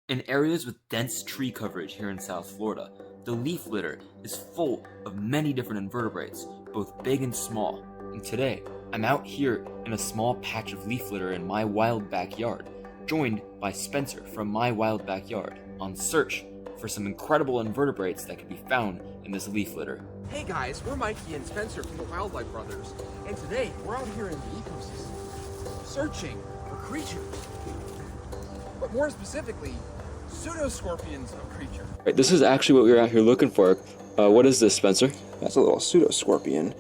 In areas with dense tree coverage here in South Florida, the leaf litter is full of many different invertebrates, both big and small. And today, I'm out here in a small patch of leaf litter in my wild backyard, joined by Spencer from my wild backyard, on search for some incredible invertebrates that can be found in this leaf litter. Hey guys, we're Mikie and Spencer from the Wildlife Brothers, and today we're out here in the ecosystem, searching for creatures. But more specifically, pseudoscorpions of creature. Right, this is actually what we were out here looking for. What is this, Spencer? That's a little pseudoscorpion.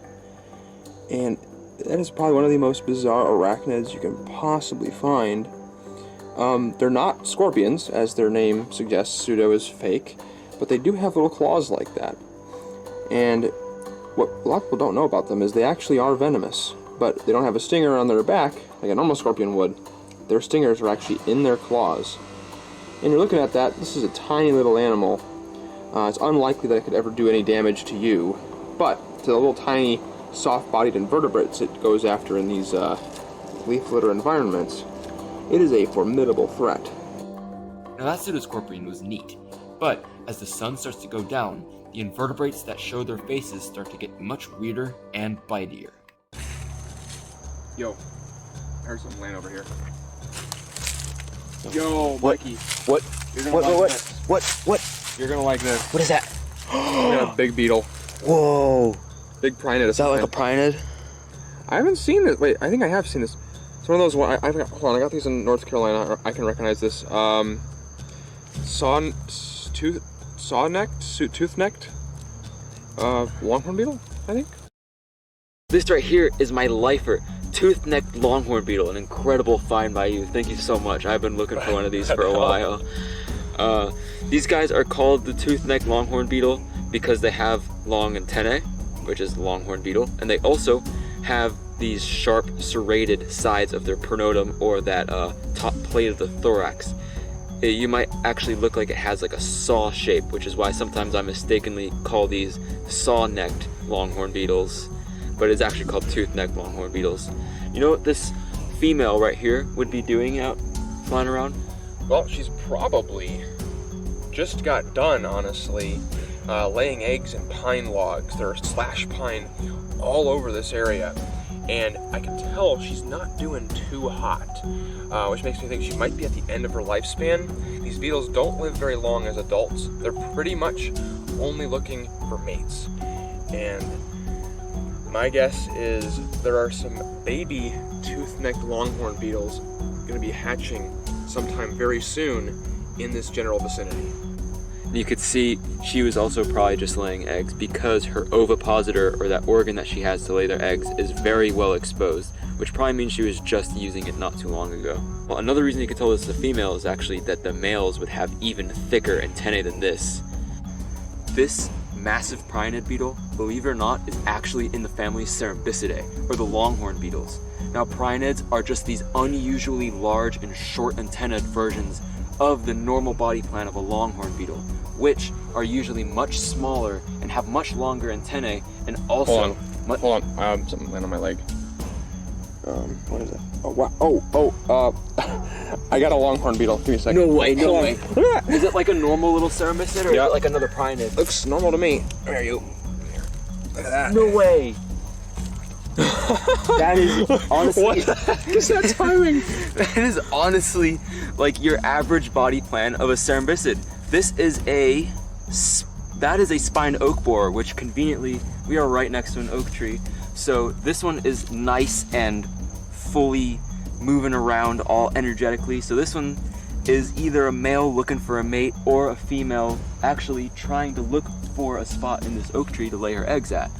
And that is probably one of the most bizarre arachnids you can possibly find. They're not scorpions, as their name suggests. Pseudo is fake, but they do have little claws like that. And what a lot of people don't know about them is they actually are venomous, but they don't have a stinger on their back like a normal scorpion would. Their stingers are actually in their claws. And you're looking at that, this is a tiny little animal. It's unlikely that it could ever do any damage to you, but to the little tiny soft-bodied invertebrates it goes after in these leaf litter environments, it is a formidable threat. Now that pseudoscorpion was neat, but as the sun starts to go down, the invertebrates that show their faces start to get much weirder and bitier. Yo, I heard something land over here. Yo, What? Mikey. What? You're gonna like this. What? You're gonna like this. What is that? Yeah, big beetle. Whoa! Big Prionid. Is that like a Prionid? I haven't seen this. Wait, I think I have seen this. It's one of those. Hold on, I got these in North Carolina. I can recognize this. Tooth-necked longhorn beetle, I think. This right here is my lifer, tooth-necked longhorn beetle, an incredible find by you. Thank you so much. I've been looking for one of these for a while. These guys are called the tooth-necked longhorn beetle because they have long antennae, which is the longhorn beetle, and they also have these sharp serrated sides of their pronotum, or that top plate of the thorax. You might actually look like it has like a saw shape, which is why sometimes I mistakenly call these saw-necked longhorn beetles, but it's actually called tooth-necked longhorn beetles. You know what this female right here would be doing out flying around? Well, she's probably just got done, honestly, laying eggs in pine logs. There are slash pine all over this area, and I can tell she's not doing too hot, which makes me think she might be at the end of her lifespan. These beetles don't live very long as adults. They're pretty much only looking for mates, and my guess is there are some baby tooth-necked longhorn beetles going to be hatching sometime very soon in this general vicinity. You could see she was also probably just laying eggs because her ovipositor, or that organ that she has to lay their eggs, is very well exposed, which probably means she was just using it not too long ago. Well, another reason you could tell this is a female is actually that the males would have even thicker antennae than this. This massive Prionid beetle, believe it or not, is actually in the family Cerambycidae, or the longhorn beetles. Now, Prionids are just these unusually large and short antennaed versions of the normal body plan of a longhorn beetle, which are usually much smaller and have much longer antennae, and also... Hold on, something landed on my leg. What is it? Oh, wow. I got a longhorn beetle. Give me a second. No way. Is it like a normal little Cerambycid, or is it like another Prionid? Looks normal to me. There you go. Look at that. No way. That is honestly... What the heck is that timing? That is honestly like your average body plan of a Cerambycid. That is a spined oak borer, which conveniently, we are right next to an oak tree. So this one is nice and fully moving around all energetically. So this one is either a male looking for a mate or a female actually trying to look for a spot in this oak tree to lay her eggs at.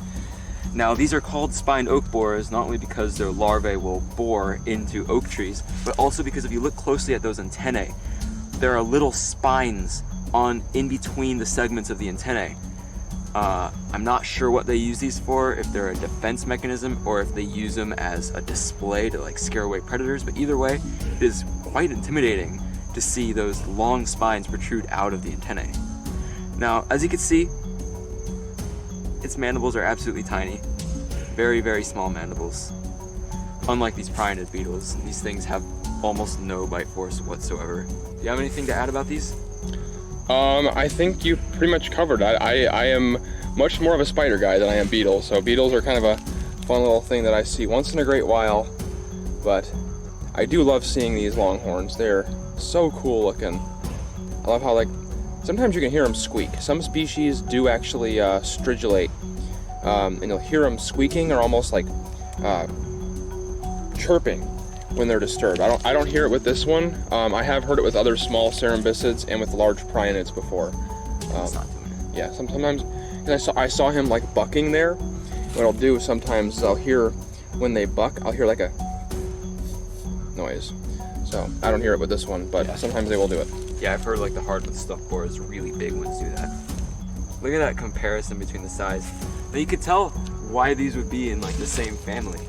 Now, these are called spined oak borers not only because their larvae will bore into oak trees, but also because if you look closely at those antennae, there are little spines in between the segments of the antennae. I'm not sure what they use these for, if they're a defense mechanism or if they use them as a display to like scare away predators, but either way, it is quite intimidating to see those long spines protrude out of the antennae. Now, as you can see, its mandibles are absolutely tiny. Very, very small mandibles. Unlike these Prionid beetles, these things have almost no bite force whatsoever. Do you have anything to add about these? I think you pretty much covered it. I am much more of a spider guy than I am beetle, so beetles are kind of a fun little thing that I see once in a great while, but I do love seeing these longhorns. They're so cool looking. I love how, like, sometimes you can hear them squeak. Some species do actually stridulate, and you'll hear them squeaking or almost like chirping when they're disturbed. I don't hear it with this one. I have heard it with other small cerambycids and with large prionids before. It's not doing it. Yeah, sometimes, and I saw him like bucking there. What I'll do sometimes is I'll hear, when they buck, I'll hear like a noise. So I don't hear it with this one, but sometimes they will do it. Yeah, I've heard like the hardwood stuffed boars, really big ones, do that. Look at that comparison between the size. Now you could tell why these would be in like the same family.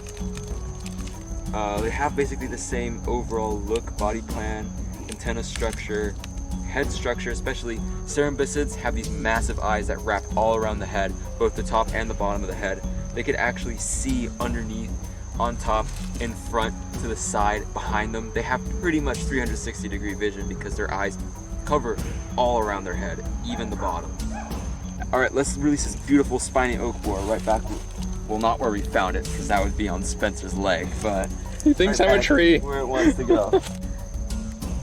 They have basically the same overall look, body plan, antenna structure, head structure, especially cerambycids have these massive eyes that wrap all around the head, both the top and the bottom of the head. They could actually see underneath, on top, in front, to the side, behind them. They have pretty much 360-degree vision because their eyes cover all around their head, even the bottom. All right, let's release this beautiful spiny oak boar right back. Well, not where we found it, because that would be on Spencer's leg, but He thinks I'm a tree. where it wants to go.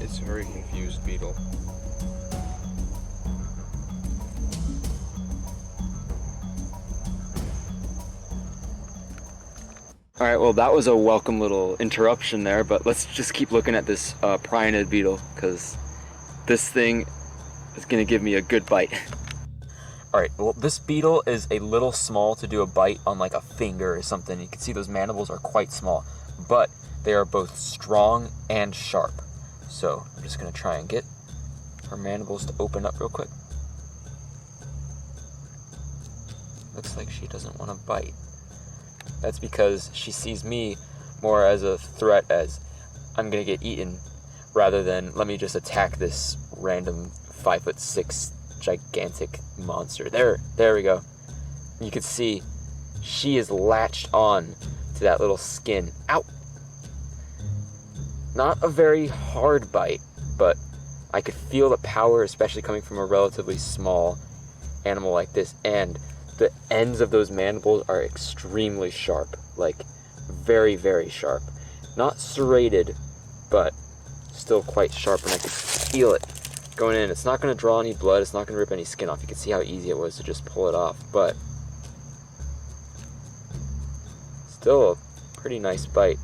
It's a very confused beetle. All right, well, that was a welcome little interruption there, but let's just keep looking at this Prionid beetle, because this thing is gonna give me a good bite. All right, well, this beetle is a little small to do a bite on like a finger or something. You can see those mandibles are quite small, but they are both strong and sharp. So I'm just gonna try and get her mandibles to open up real quick. Looks like she doesn't want to bite. That's because she sees me more as a threat, as I'm gonna get eaten, rather than let me just attack this random 5'6" gigantic monster. There we go. You can see she is latched on to that little skin. Ow! Not a very hard bite, but I could feel the power, especially coming from a relatively small animal like this, and the ends of those mandibles are extremely sharp, like very, very sharp. Not serrated, but still quite sharp, and I could feel it going in. It's not going to draw any blood, it's not going to rip any skin off. You can see how easy it was to just pull it off, but still a pretty nice bite.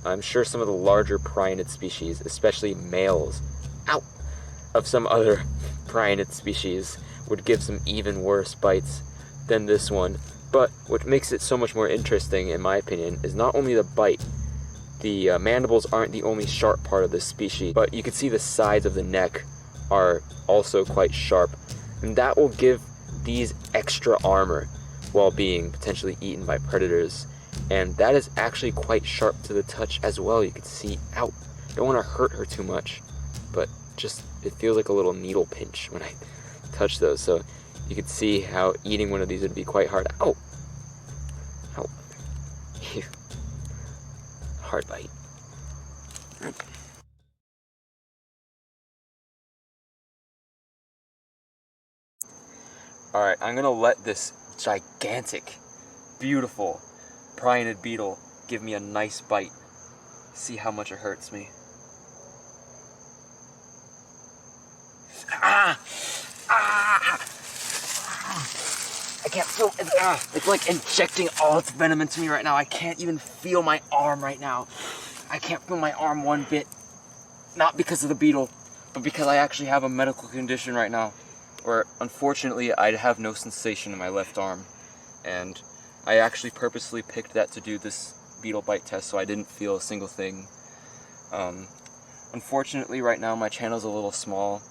I'm sure some of the larger Prionid species, especially males, of some other Prionid species, would give some even worse bites than this one. But what makes it so much more interesting, in my opinion, is not only the bite. The mandibles aren't the only sharp part of this species, but you can see the sides of the neck are also quite sharp, and that will give these extra armor while being potentially eaten by predators. And that is actually quite sharp to the touch as well. You can see, ow, don't want to hurt her too much, but just it feels like a little needle pinch when I touch those. So you can see how eating one of these would be quite hard. Ow, ow, hard bite. All right, I'm gonna let this gigantic, beautiful Prionid beetle give me a nice bite. See how much it hurts me. Ah! Ah! I can't feel it. It's like injecting all its venom into me right now. I can't even feel my arm right now. I can't feel my arm one bit. Not because of the beetle, but because I actually have a medical condition right now, where unfortunately I have no sensation in my left arm. And I actually purposely picked that to do this beetle bite test, so I didn't feel a single thing. Unfortunately, right now my channel's a little small,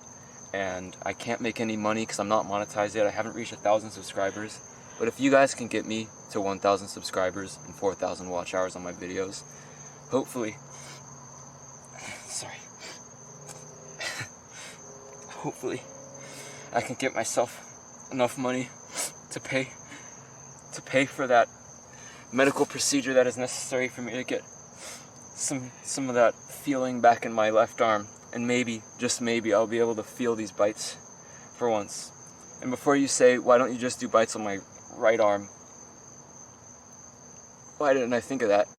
and I can't make any money because I'm not monetized yet. I haven't reached 1,000 subscribers. But if you guys can get me to 1,000 subscribers and 4,000 watch hours on my videos, hopefully, hopefully I can get myself enough money to pay for that medical procedure that is necessary for me to get some of that feeling back in my left arm, and maybe, just maybe, I'll be able to feel these bites for once. And before you say, why don't you just do bites on my right arm? Why didn't I think of that?